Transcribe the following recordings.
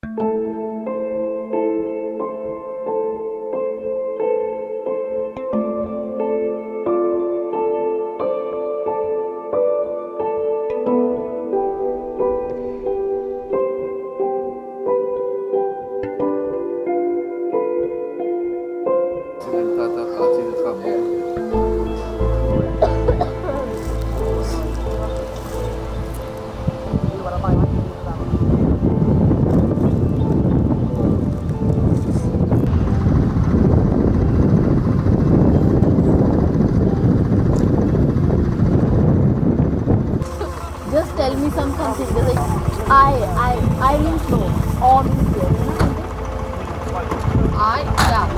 Just tell me something. Like I means no. Or means yes.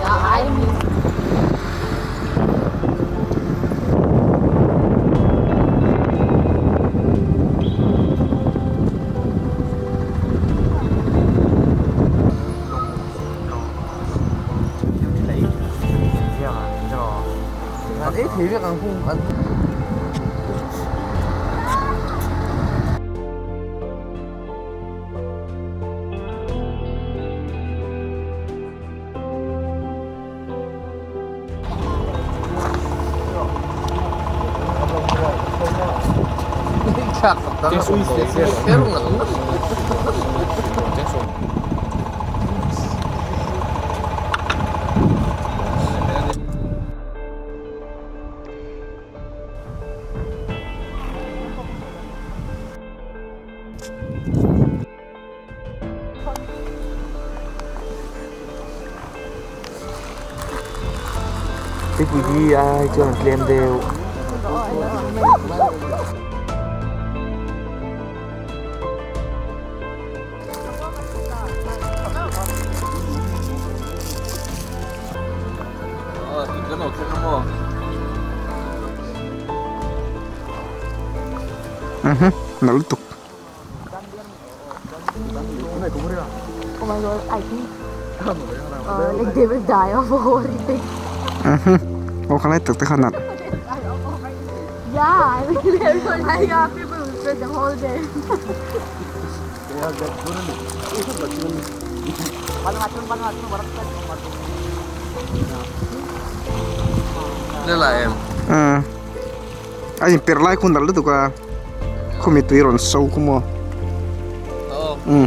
I means. Bạn ít thì việc ăn không ăn. Che su Cái gì ai cho anh em đều. Cái nào không mua? Nalutok. Oh my god, I think like they will die of overeating. O kalay tuk kanat. Yeah, I mean, yeah, people will spend the whole day. Đây là em. Ay perlay kun nalutok ka. Kumituiron so kumo. Oo.